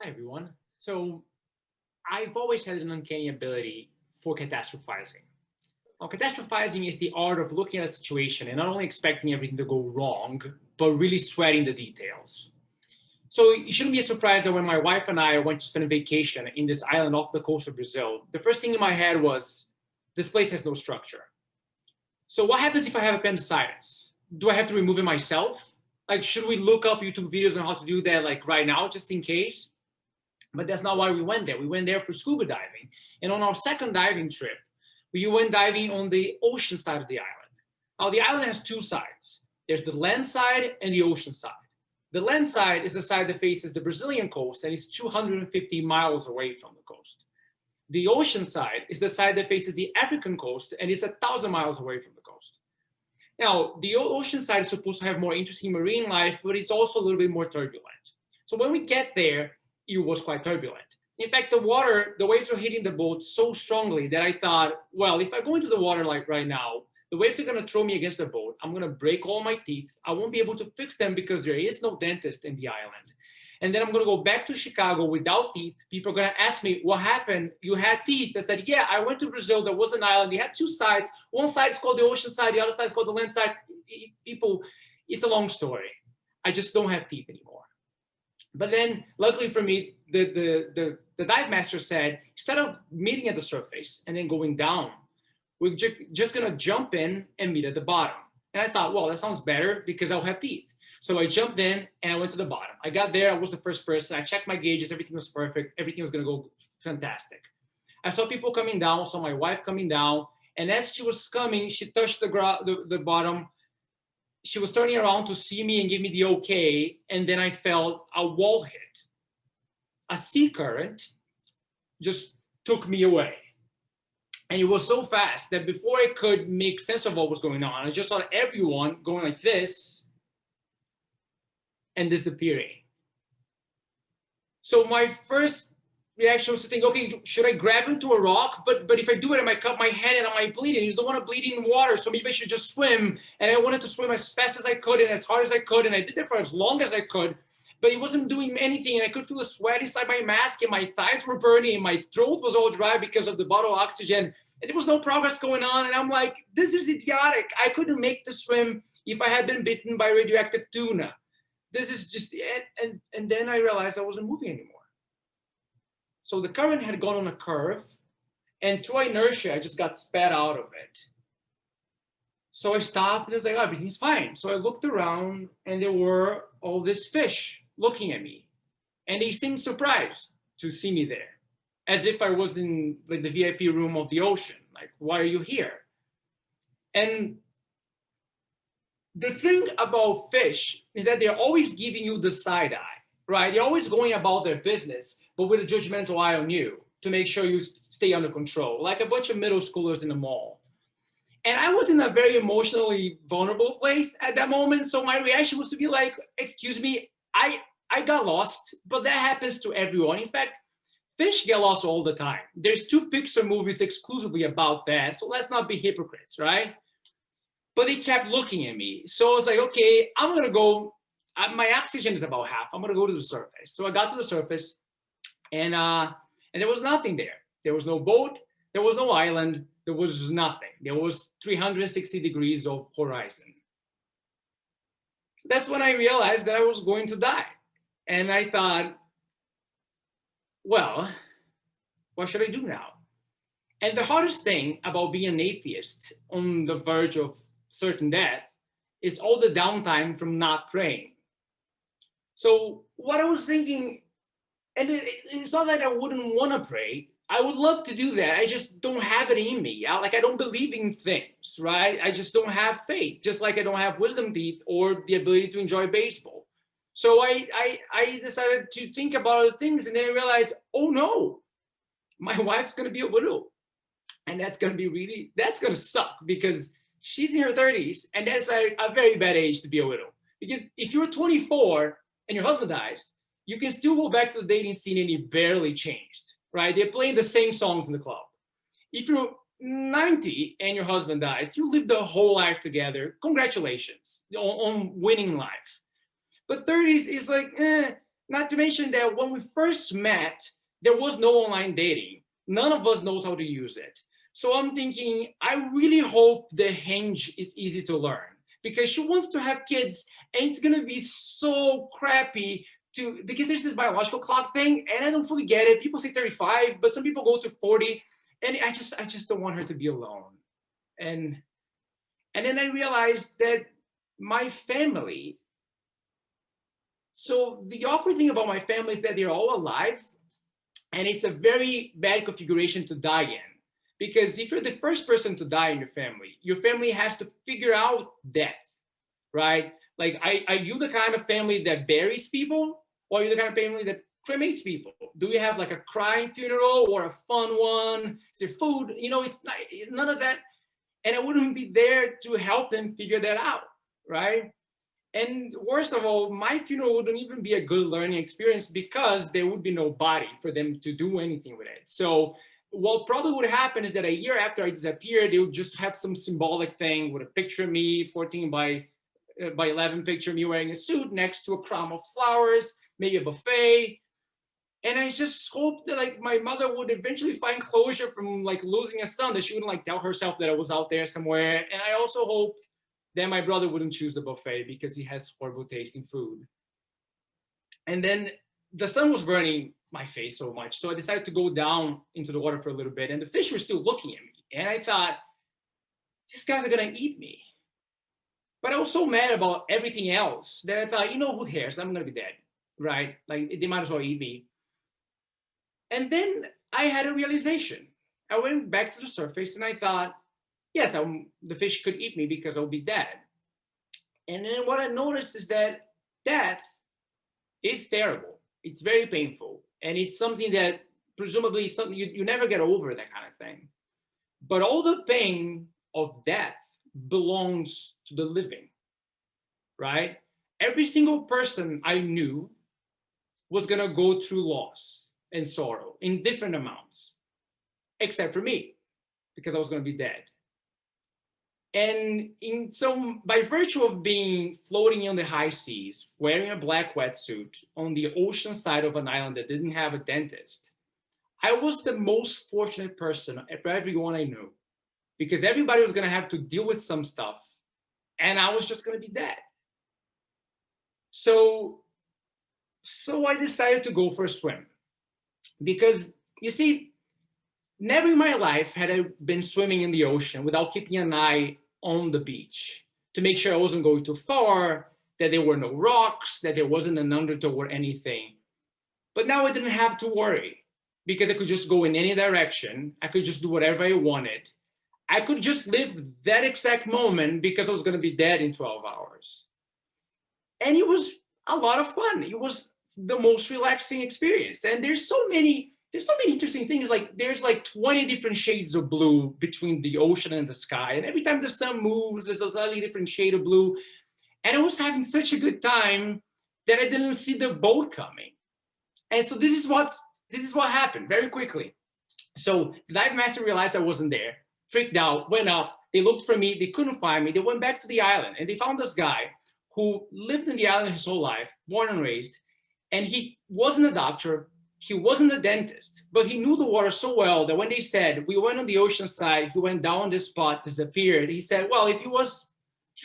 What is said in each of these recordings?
Hi, everyone. So, I've always had an uncanny ability for catastrophizing. Now, catastrophizing is the art of looking at a situation and not only expecting everything to go wrong, but really sweating the details. So, it shouldn't be a surprise that when my wife and I went to spend a vacation in this island off the coast of Brazil, the first thing in my head was this place has no structure. So, what happens if I have appendicitis? Do I have to remove it myself? Like, should we look up YouTube videos on how to do that, like right now, just in case? But that's not why we went there. We went there for scuba diving. And on our second diving trip, we went diving on the ocean side of the island. Now, the island has two sides. There's the land side and the ocean side. The land side is the side that faces the Brazilian coast and is 250 miles away from the coast. The ocean side is the side that faces the African coast and is 1,000 miles away from the coast. Now, the ocean side is supposed to have more interesting marine life, but it's also a little bit more turbulent. So when we get there, it was quite turbulent. In fact, the waves were hitting the boat so strongly that I thought, well, if I go into the water like right now, the waves are going to throw me against the boat. I'm going to break all my teeth. I won't be able to fix them because there is no dentist in the island. And then I'm going to go back to Chicago without teeth. People are going to ask me, what happened? You had teeth. I said, yeah, I went to Brazil. There was an island. They had two sides. One side is called the ocean side. The other side is called the land side. People, it's a long story. I just don't have teeth anymore. But then, luckily for me, the dive master said, instead of meeting at the surface and then going down, we're just going to jump in and meet at the bottom. And I thought, well, that sounds better because I'll have teeth. So I jumped in and I went to the bottom. I got there. I was the first person. I checked my gauges. Everything was perfect. Everything was going to go fantastic. I saw people coming down. Saw my wife coming down. And as she was coming, she touched the bottom. She was turning around to see me and give me the okay. And then I felt a wall hit. A sea current just took me away. And it was so fast that before I could make sense of what was going on, I just saw everyone going like this and disappearing. So my first reaction was to think, okay, should I grab into a rock? But if I do it, I might cut my hand and I might bleed. And you don't want to bleed in water, so maybe I should just swim. And I wanted to swim as fast as I could and as hard as I could. And I did it for as long as I could. But it wasn't doing anything. And I could feel the sweat inside my mask and my thighs were burning and my throat was all dry because of the bottle of oxygen. And there was no progress going on. And I'm like, this is idiotic. I couldn't make the swim if I had been bitten by radioactive tuna. This is just, and then I realized I wasn't moving anymore. So the current had gone on a curve, and through inertia, I just got spat out of it. So I stopped and I was like, oh, everything's fine. So I looked around and there were all these fish looking at me. And they seemed surprised to see me there, as if I was in like the VIP room of the ocean. Like, why are you here? And the thing about fish is that they're always giving you the side eye, right? They're always going about their business, but with a judgmental eye on you to make sure you stay under control, like a bunch of middle schoolers in the mall. And I was in a very emotionally vulnerable place at that moment. So my reaction was to be like, excuse me, I got lost, but that happens to everyone. In fact, fish get lost all the time. There's 2 Pixar movies exclusively about that. So let's not be hypocrites, right? But they kept looking at me. So I was like, okay, I'm going to go. My oxygen is about half. I'm going to go to the surface. So I got to the surface and there was nothing there. There was no boat. There was no island. There was nothing. There was 360 degrees of horizon. So that's when I realized that I was going to die. And I thought, well, what should I do now? And the hardest thing about being an atheist on the verge of certain death is all the downtime from not praying. So what I was thinking, and it's not that I wouldn't want to pray. I would love to do that. I just don't have it in me. I don't believe in things, right? I just don't have faith, just like I don't have wisdom teeth or the ability to enjoy baseball. So I decided to think about other things, and then I realized, oh no, my wife's going to be a widow. And that's going to suck because she's in her 30s, and that's like a very bad age to be a widow. Because if you're 24 and your husband dies, you can still go back to the dating scene and it barely changed, right? They're playing the same songs in the club. If you're 90 and your husband dies, you live the whole life together. Congratulations on winning life. But 30s is like, Not to mention that when we first met, there was no online dating. None of us knows how to use it. So I'm thinking, I really hope the Hinge is easy to learn because she wants to have kids and it's gonna be so crappy to because there's this biological clock thing and I don't fully get it. People say 35, but some people go to 40, and I just don't want her to be alone. And and then I realized that my family. So the awkward thing about my family is that they're all alive, and it's a very bad configuration to die in. Because if you're the first person to die in your family has to figure out death, right? Like, are you the kind of family that buries people, or are you the kind of family that cremates people? Do we have like a crying funeral or a fun one? Is there food? It's not, none of that. And I wouldn't be there to help them figure that out, right? And worst of all, my funeral wouldn't even be a good learning experience because there would be no body for them to do anything with it. So what probably would happen is that a year after I disappeared, they would just have some symbolic thing with a picture of me, 14 by 11 picture of me wearing a suit next to a crown of flowers, maybe a buffet. And I just hope that like my mother would eventually find closure from like losing a son, that she wouldn't like tell herself that I was out there somewhere. And I also hope then my brother wouldn't choose the buffet because he has horrible taste in food. And then the sun was burning my face so much. So I decided to go down into the water for a little bit, and the fish were still looking at me. And I thought, these guys are going to eat me. But I was so mad about everything else that I thought, who cares? I'm going to be dead, right? Like, they might as well eat me. And then I had a realization. I went back to the surface and I thought, yes, the fish could eat me because I'll be dead. And then what I noticed is that death is terrible. It's very painful. And it's something that presumably something you never get over, that kind of thing. But all the pain of death belongs to the living, right? Every single person I knew was going to go through loss and sorrow in different amounts, except for me, because I was going to be dead. And by virtue of being floating on the high seas, wearing a black wetsuit on the ocean side of an island that didn't have a dentist, I was the most fortunate person for everyone I knew, because everybody was going to have to deal with some stuff, and I was just going to be dead. So I decided to go for a swim, because you see, never in my life had I been swimming in the ocean without keeping an eye on the beach to make sure I wasn't going too far, that there were no rocks, that there wasn't an undertow or anything. But now I didn't have to worry because I could just go in any direction. I could just do whatever I wanted. I could just live that exact moment because I was going to be dead in 12 hours. And it was a lot of fun. It was the most relaxing experience. And there's so many interesting things. Like, there's like 20 different shades of blue between the ocean and the sky. And every time the sun moves, there's a totally different shade of blue. And I was having such a good time that I didn't see the boat coming. And so this is what happened very quickly. So the dive master realized I wasn't there, freaked out, went up. They looked for me. They couldn't find me. They went back to the island and they found this guy who lived in the island his whole life, born and raised. And he wasn't a doctor. He wasn't a dentist, but he knew the water so well that when they said, we went on the ocean side, he went down this spot, disappeared. He said, well, if he was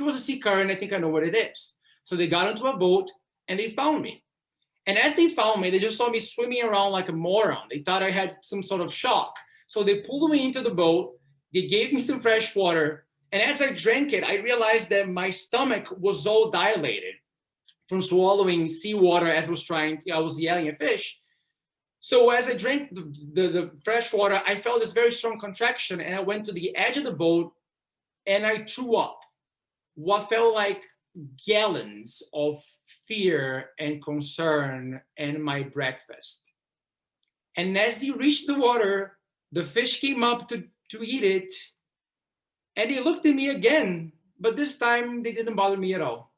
a sea current, I think I know what it is. So they got into a boat and they found me. And as they found me, they just saw me swimming around like a moron. They thought I had some sort of shock. So they pulled me into the boat. They gave me some fresh water. And as I drank it, I realized that my stomach was all dilated from swallowing seawater as I was yelling at fish. So as I drank the fresh water, I felt this very strong contraction, and I went to the edge of the boat and I threw up what felt like gallons of fear and concern and my breakfast. And as he reached the water, the fish came up to eat it, and they looked at me again, but this time they didn't bother me at all.